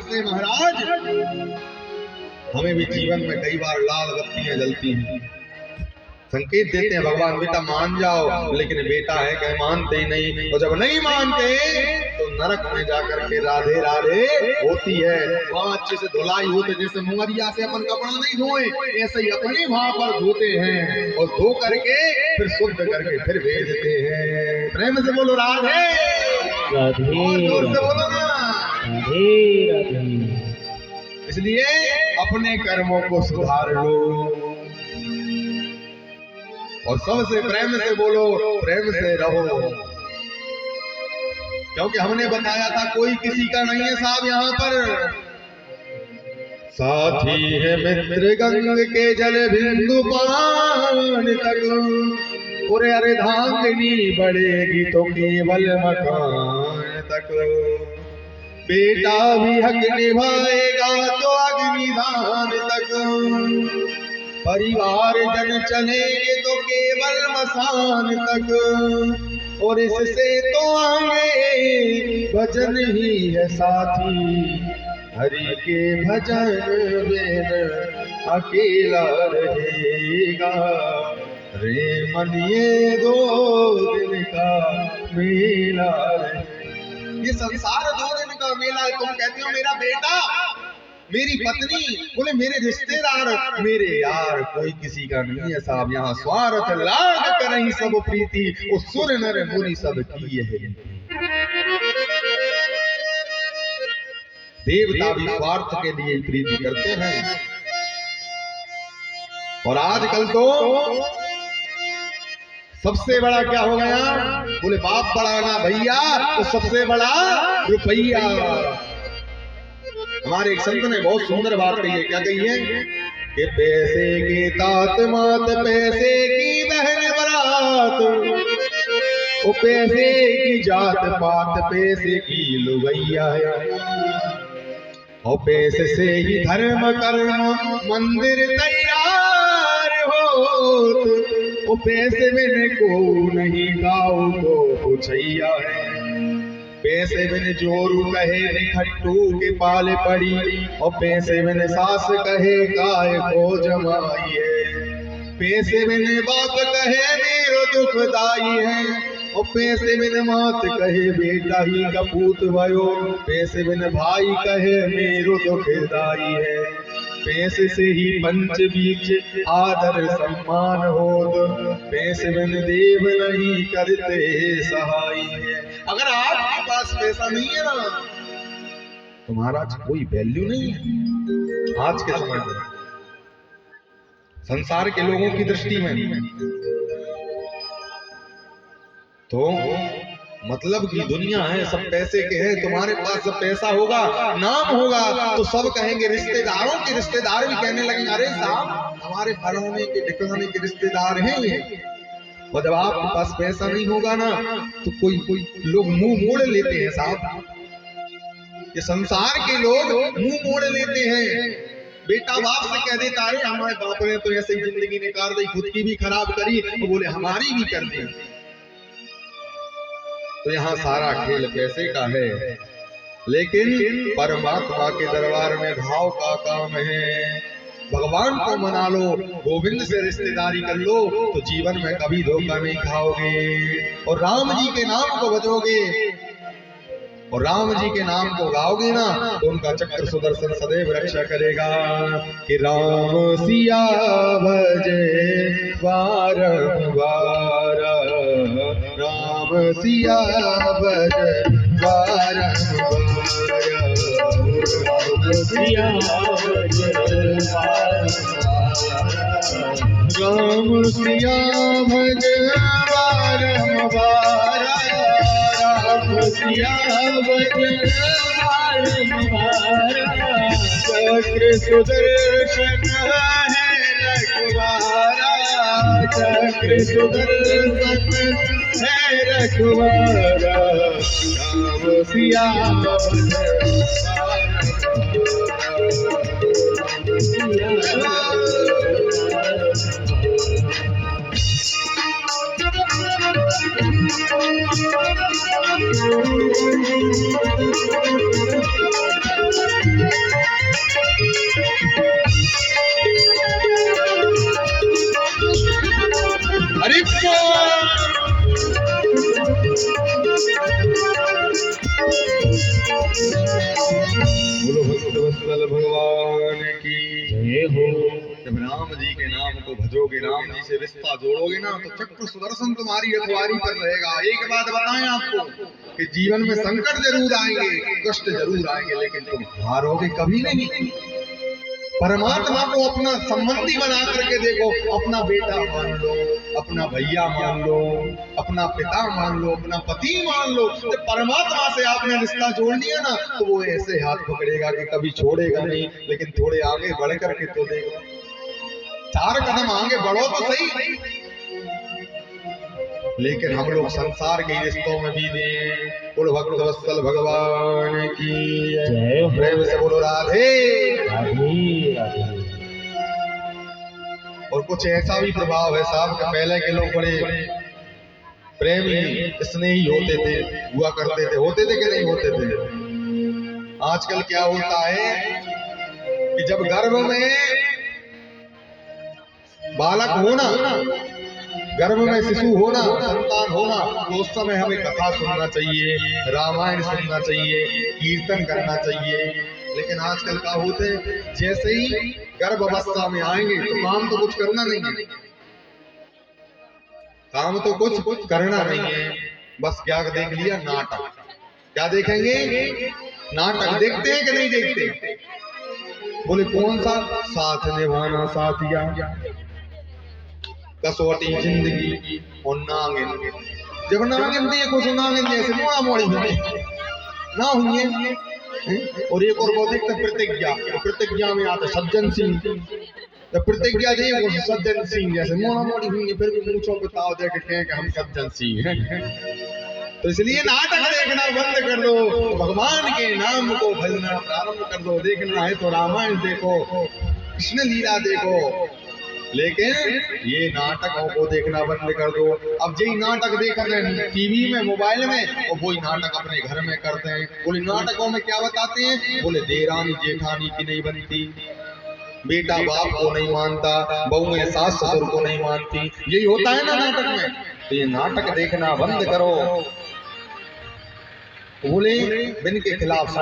से महाराज हमें भी जीवन में कई बार लाल बत्तियां जलती हैं, संकेत देते हैं भगवान बेटा मान जाओ, लेकिन बेटा है कि मानते ही नहीं। और जब नहीं मानते तो नरक में जाकर के राधे राधे होती है। वहां अच्छे से धुलाई होते, जैसे मुंगरिया से अपन कपड़ा नहीं धोए ऐसे ही अपने वहां पर धोते हैं और धो करके फिर शुद्ध करके फिर भेजते हैं। प्रेम से बोलो राधे राधे, और जोर से बोलो ना राधे राधे। इसलिए अपने कर्मों को सुधार लो और सबसे प्रेम से बोलो, प्रेम से रहो, क्योंकि हमने बताया था कोई किसी का नहीं है साहब। यहाँ पर साथी है मित्र गंग के जल बिंदु पान तक, पूरे अरे धांगनी बढ़ेगी तो केवल मकान तक, बेटा भी हक निभाएगा तो अग्निदान तक, परिवार जन चलेंगे तो केवल मसान तक, और इससे तो आगे भजन ही है साथी, हरि के भजन बिन अकेला रहेगा, रे मन ये 2 दिन का मेला रहेगा। ये संसार 2 दिन का मेला है। तुम कहते हो मेरा बेटा, मेरी पत्नी, बोले मेरे रिश्तेदार, मेरे यार, कोई किसी का नहीं है साहब। यहाँ स्वार्थ लाग करहीं सब प्रीति, वो सुर नर मुनि सब की है। देवता भी स्वार्थ के लिए प्रीति करते हैं, और आजकल तो सबसे बड़ा क्या हो गया, बोले बाप बड़ा ना भैया, तो सबसे बड़ा रुपया। हमारे एक संत ने बहुत सुंदर बात कही है। क्या कही है कि पैसे की तात मात, पैसे की बहन बरात, वो पैसे की जात पात, पैसे की लुगैया है, और पैसे से ही धर्म कर्म मंदिर तैयार हो, वो पैसे बिन को नहीं गाँव को पूछैया है, पैसे बिन जोरू कहे निखट्टू के पाले पड़ी, और पैसे बिन सास कहे गाय को जमाई है, पैसे बिन बाप कहे मेरो दुखदाई है, और पैसे बिन मात कहे बेटा ही कपूत भयो, पैसे बिन भाई कहे मेरो दुखदाई है, पैसे से ही पंच बीच आदर सम्मान हो, पैसे बिन देव नहीं करते सहाय है। अगर आपके पास पैसा नहीं है ना, तो महाराज कोई वैल्यू नहीं है आज के समय में, संसार के लोगों की दृष्टि में। तो मतलब की दुनिया है, सब पैसे के हैं। तुम्हारे पास जब पैसा होगा, नाम होगा, तो सब कहेंगे, रिश्तेदारों के रिश्तेदार भी कहने लगेंगे, अरे साहब हमारे फलाने के ठिकाने के रिश्तेदार हैं ये। और जब आपके पास पैसा नहीं होगा ना, तो कोई लोग मुंह मोड़ लेते हैं साहब। ये संसार के लोग मुंह मोड़ लेते हैं। बेटा बाप से कह देता है हमारे बाप ने तो ऐसे ही जिंदगी निकाल दी, खुद की भी खराब करी, तो बोले हमारी भी कर दी। तो यहाँ सारा खेल पैसे का है, लेकिन परमात्मा के दरबार में भाव का काम है। भगवान को मना लो, गोविंद से रिश्तेदारी कर लो, तो जीवन में कभी धोखा नहीं खाओगे, और राम जी के नाम को बजोगे, और राम जी के नाम को गाओगे ना, तो उनका चक्र सुदर्शन सदैव रक्षा करेगा। कि राम सिया भजे बारंबार, राम सिया भजे बारंबार, राम सिया भजे राम सिया भजे बारंबार, राम सिया भजे बारंबार, चक्र सुदर्शन है रखवारा, चक्र सुदर्शन है रखवारा, राम सिया भजे बोलो भक्त वत्सल भगवान की जय हो। जब राम जी के नाम को भजोगे, राम जी से रिश्ता जोड़ोगे ना, तो चक्र सुदर्शन तुम्हारी रखवारी पर रहेगा। एक बात बताएं आपको कि जीवन में संकट जरूर आएंगे, कष्ट जरूर आएंगे, लेकिन तुम हारोगे कभी नहीं। परमात्मा को अपना संबंधी बना करके देखो, अपना बेटा मान लो, अपना भैया मान लो, अपना पिता मान लो, अपना पति मान लो। जब परमात्मा से आपने रिश्ता जोड़ लिया ना, तो वो ऐसे हाथ पकड़ेगा कि कभी छोड़ेगा नहीं। लेकिन थोड़े आगे बढ़ करके तो देखो, 4 कदम आगे बढ़ो तो सही। लेकिन हम लोग संसार के रिश्तों में भी दें। बोलो भक्त वत्सल भगवान की जय हो। प्रेम से बोलो राधे राधे राधे। और कुछ ऐसा भी प्रभाव है साहब कि पहले के लोग बड़े प्रेमी स्नेही होते थे, हुआ करते थे। होते थे कि नहीं होते थे? आजकल क्या होता है कि जब गर्भ में बालक होना, गर्भ में शिशु होना, संतान होना, तो उस समय हमें कथा सुनना चाहिए, रामायण सुनना चाहिए, कीर्तन करना चाहिए। लेकिन आजकल क्या होते हैं, जैसे ही गर्भ अवस्था में आएंगे तो काम तो कुछ करना नहीं है, काम तो कुछ करना नहीं है। बस क्या देख लिया, नाटक। क्या देखेंगे? नाटक। देखते हैं कि नहीं देखते? बोले कौन सा? साथ निभाना साथिया, कसौटी जिंदगी और नागिन। जब नागिन देखो तो नागिन जैसे मोड़ा मोड़ी हुई ना हुई है। और एक और वो देखते प्रतिज्ञा, तो प्रतिज्ञा में आता सज्जन सिंह। तो प्रतिज्ञा देखो सज्जन सिंह जैसे मोड़ा मोड़ी हुई है, फिर भी मूंछों पे ताव दे के कहें कि हम सज्जन सिंह हैं। तो इसलिए नाटक देखना बंद कर दो, भगवान के नाम को भजना प्रारंभ कर दो। देखना है तो रामायण देखो, कृष्ण लीला देखो, लेकिन ये नाटकों को देखना बंद कर दो। अब यही नाटक देखते हैं टीवी में, मोबाइल में, और वही नाटक अपने घर में करते हैं। बोले नाटकों में क्या बताते हैं? बोले देरानी जेठानी की नहीं बनती, बेटा बाप को नहीं मानता, बहुएं सास ससुर को नहीं मानती। यही होता है ना नाटक में। तो ये नाटक देखना बंद करो। बोले बिन के खिलाफ